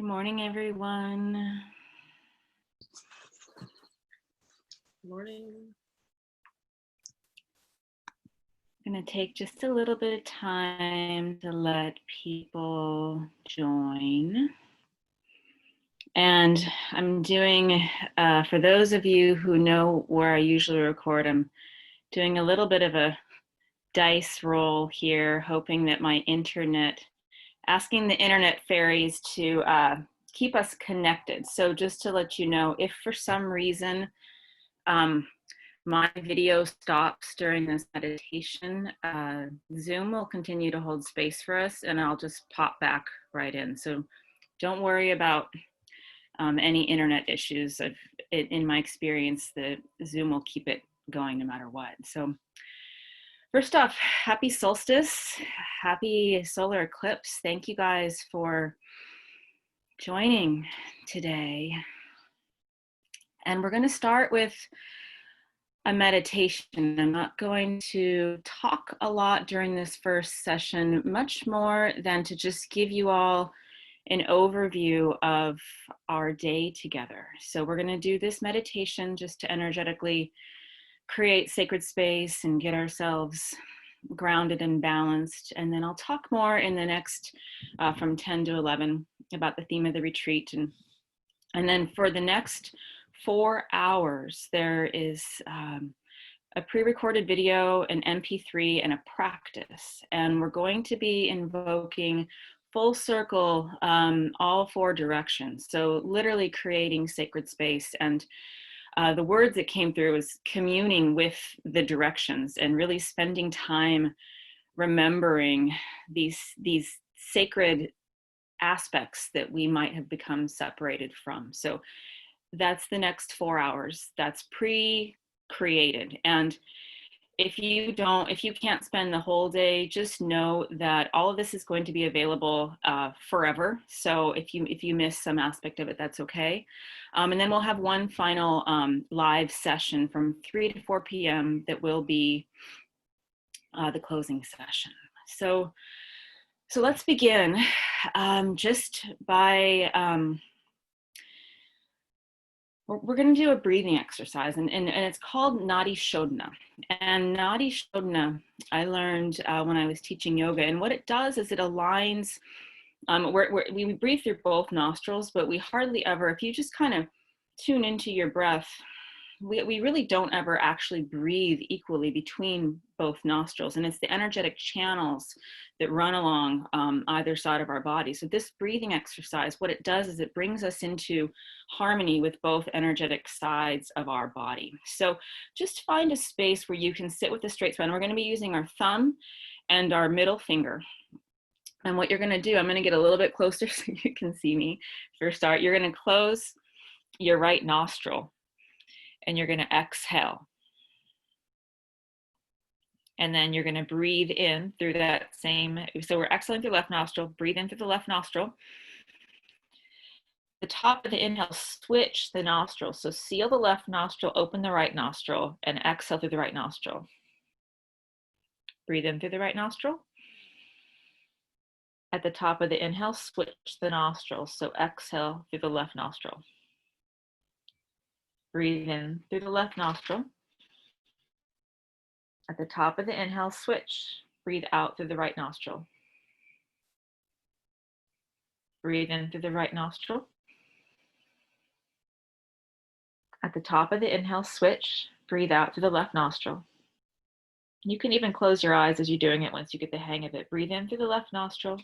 Good morning, everyone. Morning. I'm going to take just a little bit of time to let people join. And I'm doing, for those of you who know where I usually record, I'm doing a little bit of a dice roll here, hoping that my internet, asking the internet fairies to keep us connected. So just to let you know, if for some reason my video stops during this meditation, Zoom will continue to hold space for us and I'll just pop back right in. So don't worry about any internet issues. In my experience, the Zoom will keep it going no matter what. So first off, happy solstice, happy solar eclipse. Thank you guys for joining today. And we're going to start with a meditation. I'm not going to talk a lot during this first session, much more than to just give you all an overview of our day together. So we're going to do this meditation just to energetically create sacred space and get ourselves grounded and balanced. And then I'll talk more in the next from 10 to 11 about the theme of the retreat. And then for the next 4 hours, there is a pre-recorded video, an MP3, and a practice. And we're going to be invoking full circle, all 4 directions. So literally creating sacred space. And the words that came through was communing with the directions and really spending time remembering these sacred aspects that we might have become separated from. So that's the next 4 hours. That's pre-created. And if you can't spend the whole day, just know that all of this is going to be available forever. So if you miss some aspect of it, that's okay. And then we'll have one final live session from 3 to 4 p.m. that will be the closing session. So let's begin just by we're going to do a breathing exercise, and it's called Nadi Shodhana. And Nadi Shodhana, I learned when I was teaching yoga, and what it does is it aligns, we breathe through both nostrils, but we hardly ever, if you just kind of tune into your breath, we really don't ever actually breathe equally between both nostrils. And it's the energetic channels that run along either side of our body. So this breathing exercise, what it does is it brings us into harmony with both energetic sides of our body. So just find a space where you can sit with a straight spine. We're going to be using our thumb and our middle finger. And what you're going to do, I'm going to get a little bit closer so you can see me. For start, you're going to close your right nostril. And you're going to exhale. And then you're going to breathe in through that same, so we're exhaling through the left nostril, breathe in through the left nostril. The top of the inhale, switch the nostril. So seal the left nostril, open the right nostril, and exhale through the right nostril. Breathe in through the right nostril. At the top of the inhale, switch the nostril. So exhale through the left nostril. Breathe in through the left nostril. At the top of the inhale, switch. Breathe out through the right nostril. Breathe in through the right nostril. At the top of the inhale, switch. Breathe out through the left nostril. You can even close your eyes as you're doing it once you get the hang of it. Breathe in through the left nostril.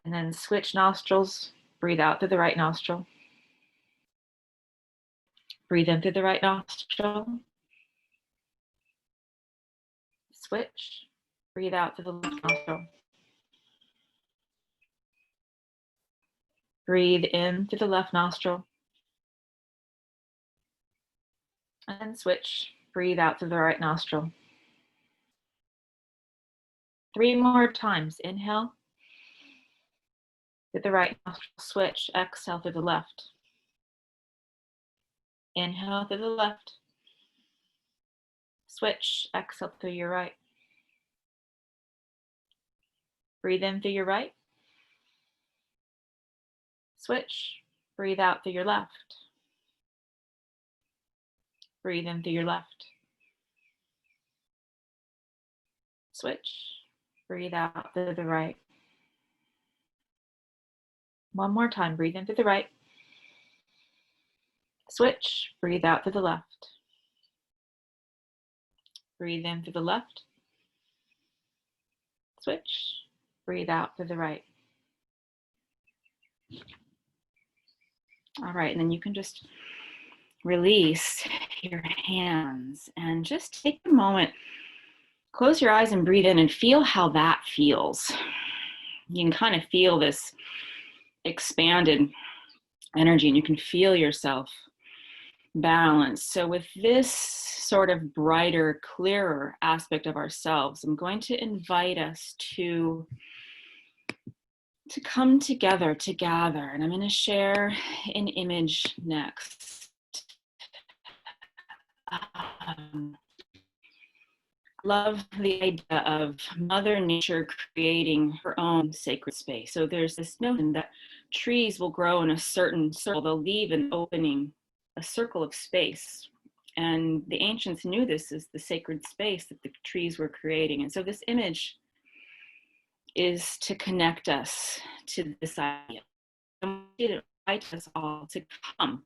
And then switch nostrils. Breathe out through the right nostril. Breathe in through the right nostril. Switch. Breathe out through the left nostril. Breathe in through the left nostril. And then switch. Breathe out through the right nostril. 3 more times. Inhale through the right nostril. Switch. Exhale through the left. Inhale through the left. Switch. Exhale through your right. Breathe in through your right. Switch. Breathe out through your left. Breathe in through your left. Switch. Breathe out through the right. One more time. Breathe in through the right. Switch. Breathe out through the left. Breathe in through the left. Switch. Breathe out through the right. All right, and then you can just release your hands and just take a moment. Close your eyes and breathe in and feel how that feels. You can kind of feel this expanded energy and you can feel yourself balanced. So with this sort of brighter, clearer aspect of ourselves, I'm going to invite us to come together to gather. And I'm going to share an image next. Love the idea of Mother Nature creating her own sacred space. So there's this notion that trees will grow in a certain circle. They'll leave an opening, a circle of space. And the ancients knew this as the sacred space that the trees were creating. And so this image is to connect us to this idea. And we invite us all to come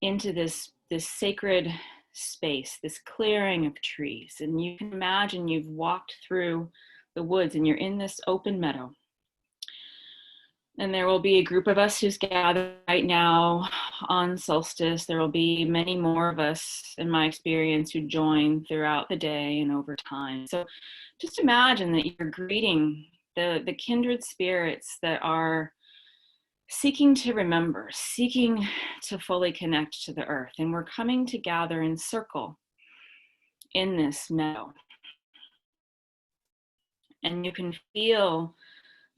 into this sacred space, this clearing of trees. And you can imagine you've walked through the woods and you're in this open meadow. And there will be a group of us who's gathered right now on Solstice. There will be many more of us, in my experience, who join throughout the day and over time. So just imagine that you're greeting the kindred spirits that are seeking to remember, seeking to fully connect to the earth. And we're coming to gather in circle in this meadow. And you can feel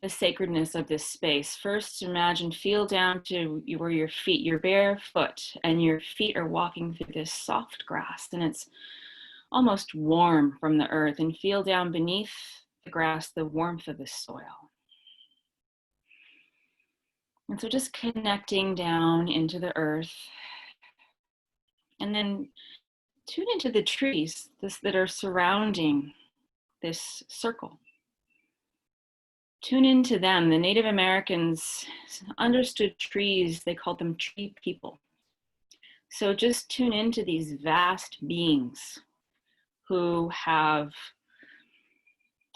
the sacredness of this space. First, imagine, feel down to where your feet, your bare foot, and your feet are walking through this soft grass, and it's almost warm from the earth, and feel down beneath the grass, the warmth of the soil. And so just connecting down into the earth, and then tune into the trees that are surrounding this circle. Tune into them. The Native Americans understood trees. They called them tree people. So just tune into these vast beings who have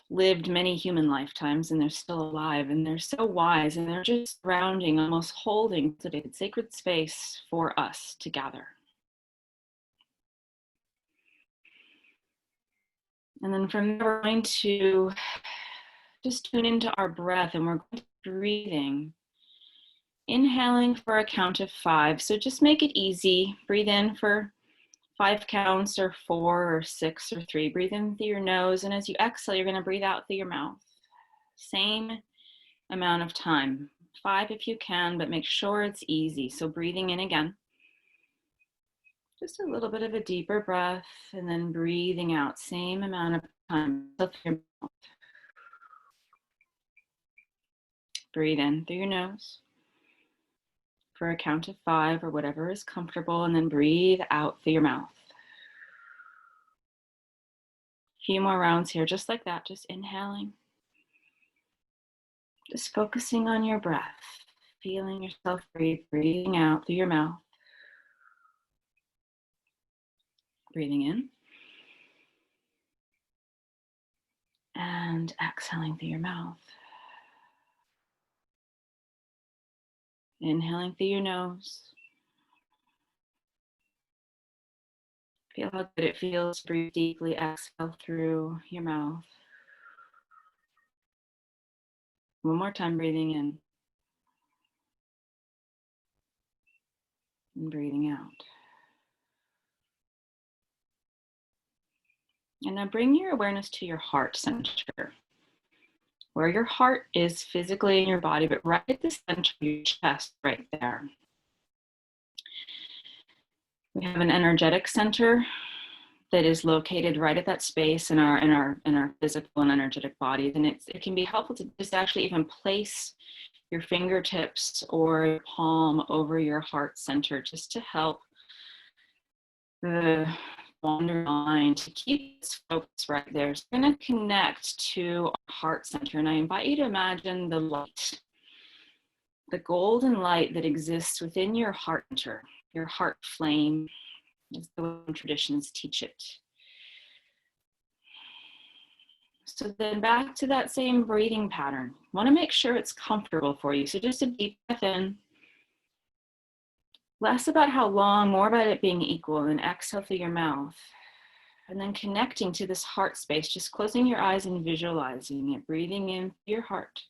lived many human lifetimes and they're still alive and they're so wise and they're just surrounding, almost holding the sacred space for us to gather. And then from there, we're going to just tune into our breath and we're going to breathing. Inhaling for a count of 5. So just make it easy. Breathe in for 5 counts or 4 or 6 or 3. Breathe in through your nose. And as you exhale, you're going to breathe out through your mouth. Same amount of time. 5 if you can, but make sure it's easy. So breathing in again. Just a little bit of a deeper breath and then breathing out. Same amount of time. Breathe in through your nose for a count of 5 or whatever is comfortable, and then breathe out through your mouth. A few more rounds here, just like that, just inhaling. Just focusing on your breath, feeling yourself breathe, breathing out through your mouth. Breathing in. And exhaling through your mouth. Inhaling through your nose. Feel how good it feels to breathe deeply. Exhale through your mouth. One more time, breathing in. And breathing out. And now bring your awareness to your heart center. Where your heart is physically in your body, but right at the center of your chest, right there. We have an energetic center that is located right at that space in our physical and energetic bodies. And it can be helpful to just actually even place your fingertips or your palm over your heart center, just to help the wandering mind to keep its focus right there. So we're going to connect to our heart center, and I invite you to imagine the light, the golden light that exists within your heart center, your heart flame, as the traditions teach it. So then back to that same breathing pattern. Want to make sure it's comfortable for you. So just a deep breath in. Less about how long, more about it being equal. And exhale through your mouth. And then connecting to this heart space, just closing your eyes and visualizing it. Breathing in through your heart.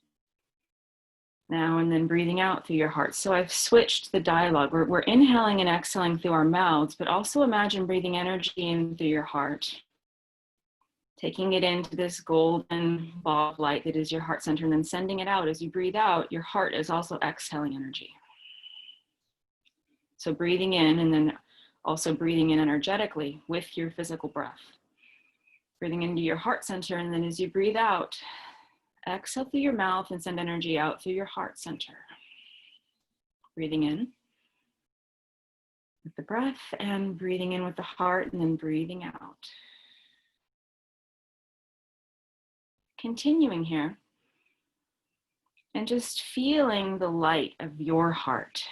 Now and then breathing out through your heart. So I've switched the dialogue. We're inhaling and exhaling through our mouths, but also imagine breathing energy in through your heart. Taking it into this golden ball of light that is your heart center, and then sending it out. As you breathe out, your heart is also exhaling energy. So breathing in, and then also breathing in energetically with your physical breath. Breathing into your heart center, and then as you breathe out, exhale through your mouth and send energy out through your heart center. Breathing in with the breath, and breathing in with the heart, and then breathing out. Continuing here, and just feeling the light of your heart,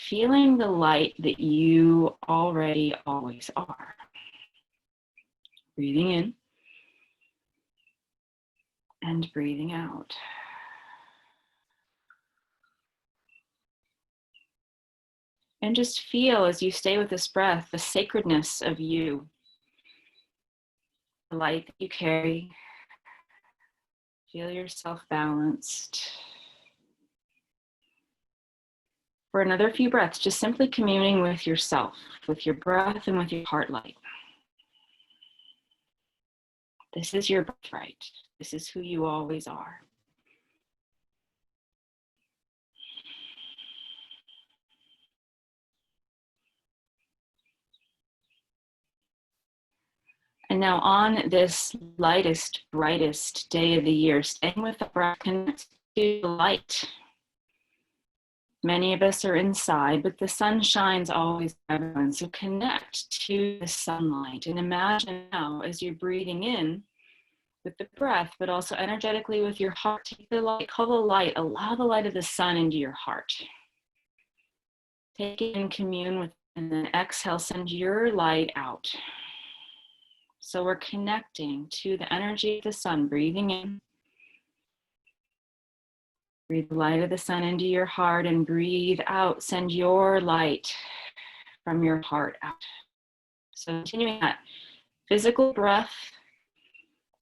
feeling the light that you already always are. Breathing in and breathing out. And just feel, as you stay with this breath, the sacredness of you, the light that you carry. Feel yourself balanced. For another few breaths, just simply communing with yourself, with your breath and with your heart light. This is your birthright. This is who you always are. And now on this lightest, brightest day of the year, staying with the breath, connect to the light. Many of us are inside, but the sun shines always on everyone. So connect to the sunlight, and imagine now as you're breathing in with the breath, but also energetically with your heart, take the light, call the light, allow the light of the sun into your heart. Take it in, commune with, and then exhale, send your light out. So we're connecting to the energy of the sun, breathing in. Breathe the light of the sun into your heart, and breathe out. Send your light from your heart out. So continuing that physical breath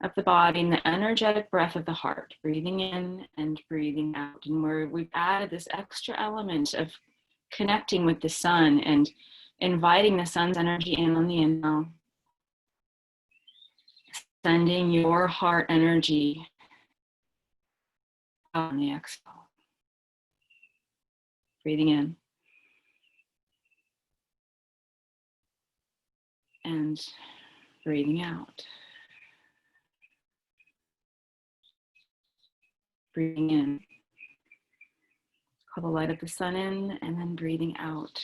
of the body and the energetic breath of the heart, breathing in and breathing out. And we've added this extra element of connecting with the sun and inviting the sun's energy in on the inhale. Sending your heart energy out on the exhale. Breathing in and breathing out. Breathing in. Call the light of the sun in, and then breathing out.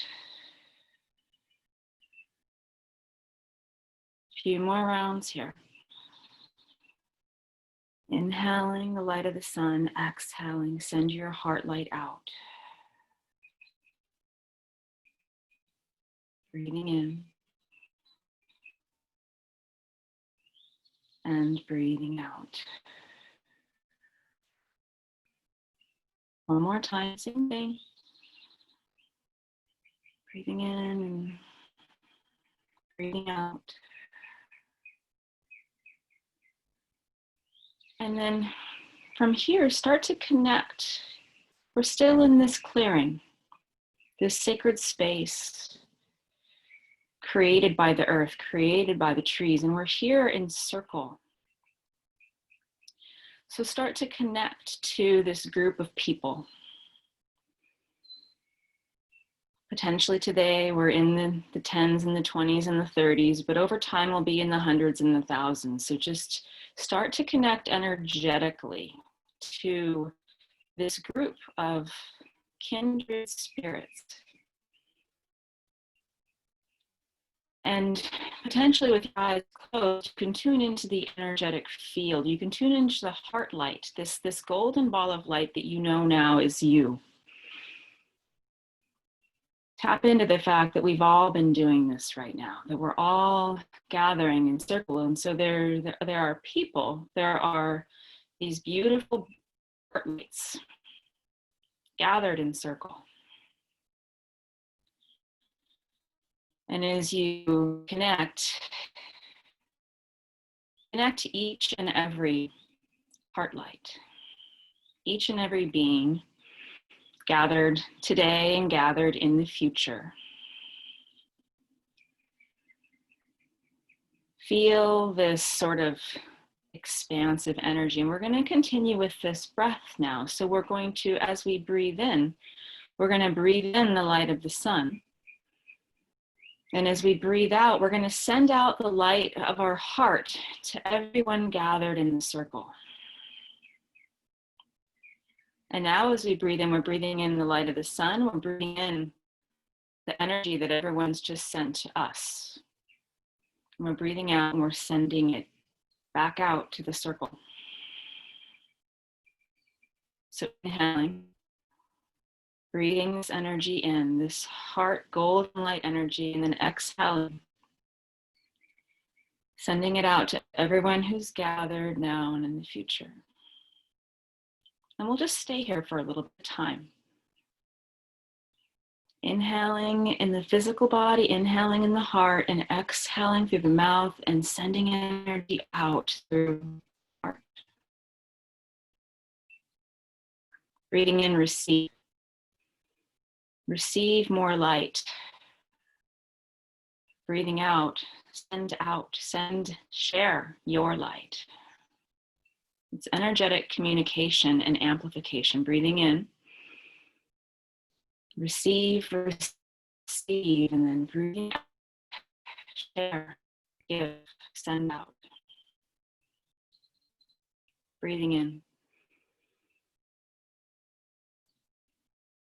A few more rounds here. Inhaling the light of the sun, exhaling, send your heart light out. Breathing in and breathing out. One more time, same thing. Breathing in and breathing out. And then from here, start to connect. We're still in this clearing, this sacred space created by the earth, created by the trees, and we're here in circle. So start to connect to this group of people. Potentially today we're in the 10s and the 20s and the 30s, but over time we'll be in the hundreds and the thousands. So just start to connect energetically to this group of kindred spirits. And potentially with your eyes closed, you can tune into the energetic field. You can tune into the heart light, this golden ball of light that you know now is you. Tap into the fact that we've all been doing this right now, that we're all gathering in circle. And so there are people, there are these beautiful heart lights gathered in circle. And as you connect to each and every heart light, each and every being gathered today and gathered in the future. Feel this sort of expansive energy. And we're going to continue with this breath now. So we're going to, as we breathe in, we're going to breathe in the light of the sun. And as we breathe out, we're going to send out the light of our heart to everyone gathered in the circle. And now as we breathe in, we're breathing in the light of the sun. We're breathing in the energy that everyone's just sent to us. And we're breathing out and we're sending it back out to the circle. So inhaling, breathing this energy in, this heart golden light energy, and then exhaling, sending it out to everyone who's gathered now and in the future. And we'll just stay here for a little bit of time. Inhaling in the physical body, inhaling in the heart, and exhaling through the mouth and sending energy out through the heart. Breathing in, receive. Receive more light. Breathing out, share your light. It's energetic communication and amplification. Breathing in, receive, and then breathing out, share, give, send out. Breathing in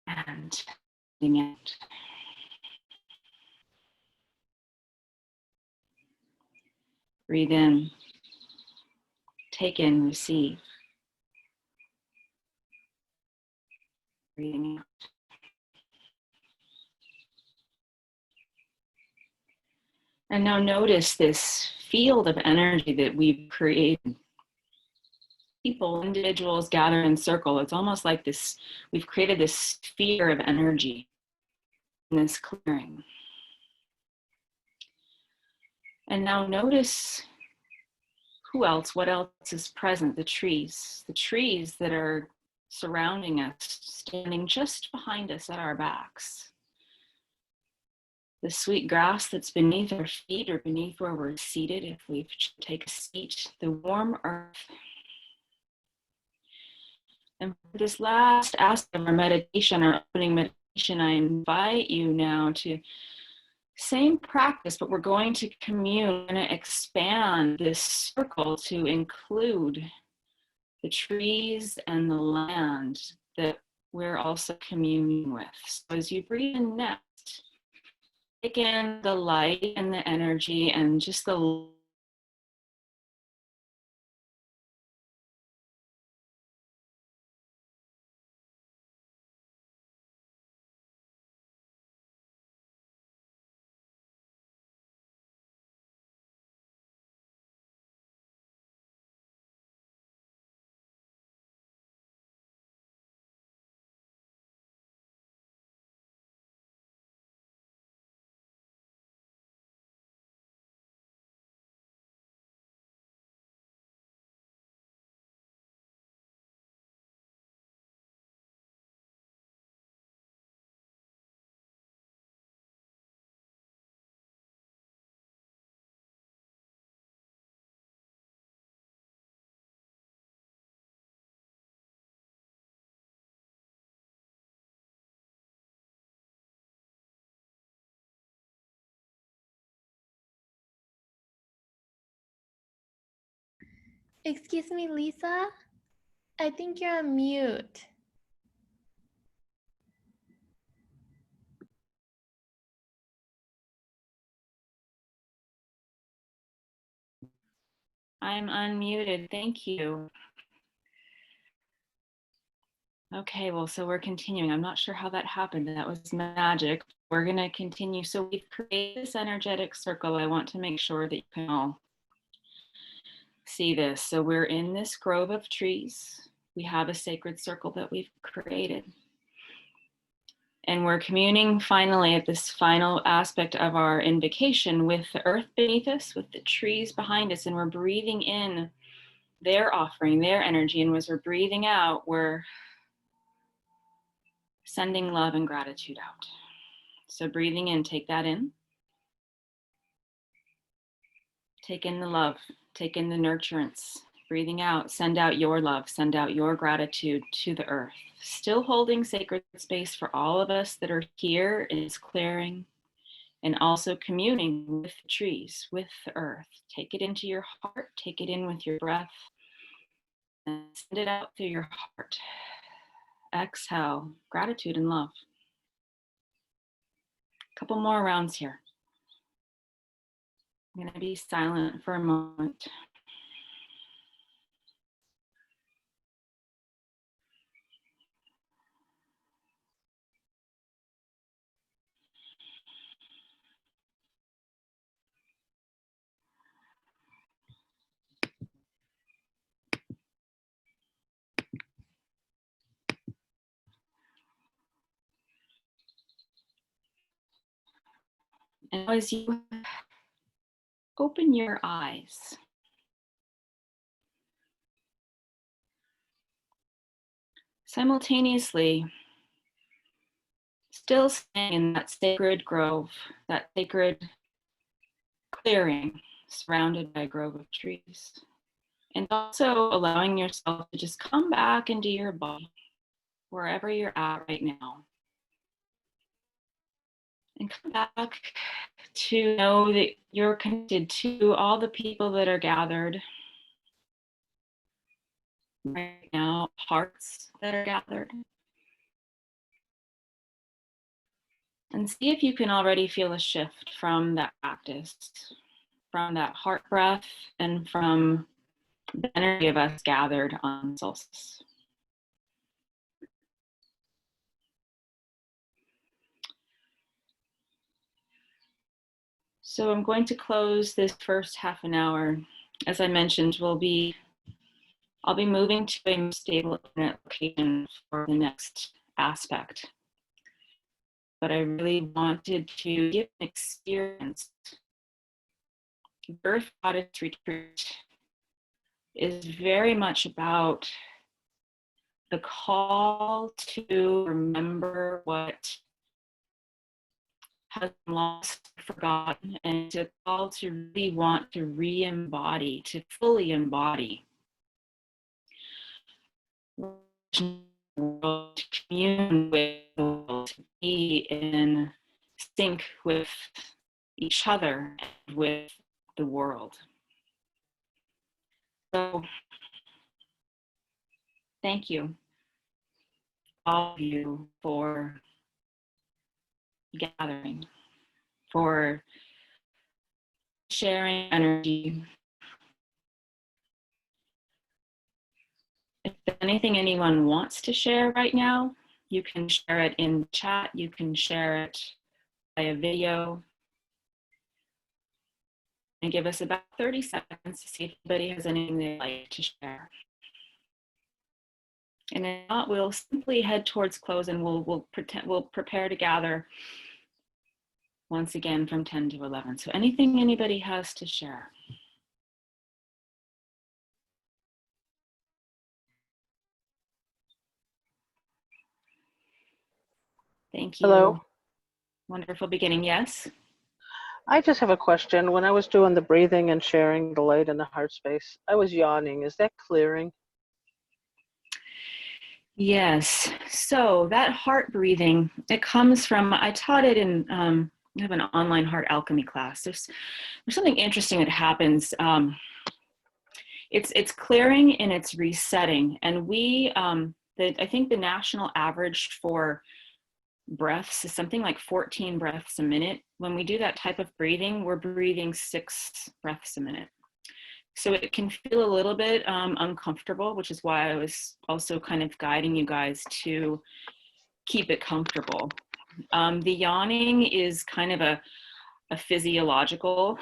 and breathing out. Breathe in, take in, receive. Breathing out. And now notice this field of energy that we've created. People, individuals gather in circle. It's almost like this, we've created this sphere of energy in this clearing. And now notice what else is present? The trees that are surrounding us, standing just behind us at our backs. The sweet grass that's beneath our feet or beneath where we're seated if we take a seat, the warm earth. And for this last aspect of our meditation, our opening meditation, I invite you now to same practice, but we're going to commune, we're going to expand this circle to include the trees and the land that we're also communing with. So as you breathe in next, take in the light and the energy and just the Excuse me, Lisa? I think you're on mute. I'm unmuted. Thank you. Okay, well, so we're continuing. I'm not sure how that happened. That was magic. We're going to continue. So we've created this energetic circle. I want to make sure that you can all see this. So we're in this grove of trees. We have a sacred circle that we've created. And we're communing finally at this final aspect of our invocation with the earth beneath us, with the trees behind us, and we're breathing in their offering, their energy, and as we're breathing out, we're sending love and gratitude out. So breathing in, take that in. Take in the love, take in the nurturance. Breathing out, send out your love, send out your gratitude to the earth. Still holding sacred space for all of us that are here in this clearing, and also communing with the trees, with the earth. Take it into your heart, take it in with your breath, and send it out through your heart. Exhale, gratitude and love. A couple more rounds here. I'm going to be silent for a moment. And as you open your eyes, simultaneously, still staying in that sacred grove, that sacred clearing surrounded by a grove of trees. And also allowing yourself to just come back into your body, wherever you're at right now. And come back to know that you're connected to all the people that are gathered right now, hearts that are gathered. And see if you can already feel a shift from that practice, from that heart breath, and from the energy of us gathered on solstice. So I'm going to close this first half an hour. As I mentioned, I'll be moving to a stable internet location for the next aspect. But I really wanted to give an experience. Earth Goddess Retreat is very much about the call to remember what has been lost, forgotten, and to call to really want to re-embody, to fully embody world, to commune with the world, to be in sync with each other and with the world. So thank you, all of you, for gathering, for sharing energy. If there's anything anyone wants to share right now, you can share it in chat, you can share it via video, and give us about 30 seconds to see if anybody has anything they'd like to share. And if not, we'll simply head towards close, and we'll prepare to gather once again from 10 to 11. So anything anybody has to share. Thank you. Hello. Wonderful beginning. Yes. I just have a question. When I was doing the breathing and sharing the light in the heart space, I was yawning. Is that clearing? Yes. So that heart breathing, it comes from, I taught it in, I have an online heart alchemy class. There's something interesting that happens. it's clearing and it's resetting. And we, I think the national average for breaths is something like 14 breaths a minute. When we do that type of breathing, we're breathing 6 breaths a minute. So it can feel a little bit uncomfortable, which is why I was also kind of guiding you guys to keep it comfortable. The yawning is kind of a physiological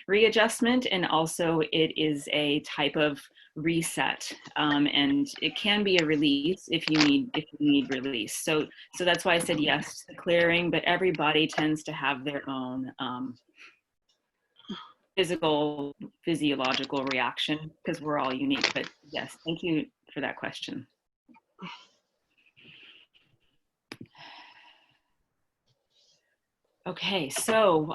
readjustment, and also it is a type of reset, and it can be a release if you need release. So that's why I said yes to clearing, but everybody tends to have their own physiological reaction because we're all unique. But yes, thank you for that question. Okay, so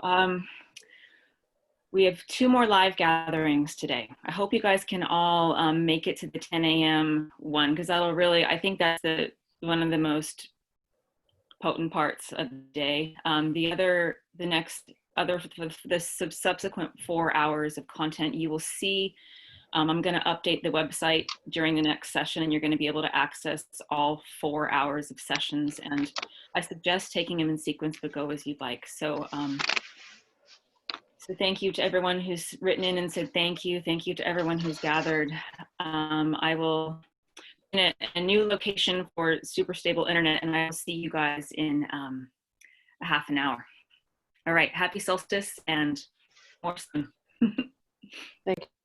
we have 2 more live gatherings today. I hope you guys can all make it to the 10 a.m. one, because that'll really, I think that's one of the most potent parts of the day. The subsequent 4 hours of content, you will see, I'm going to update the website during the next session, and you're going to be able to access all 4 hours of sessions. And I suggest taking them in sequence, but go as you'd like. So thank you to everyone who's written in and said thank you. Thank you to everyone who's gathered. I will in a new location for super stable internet, and I will see you guys in a half an hour. All right, happy solstice and more sun. Thank you.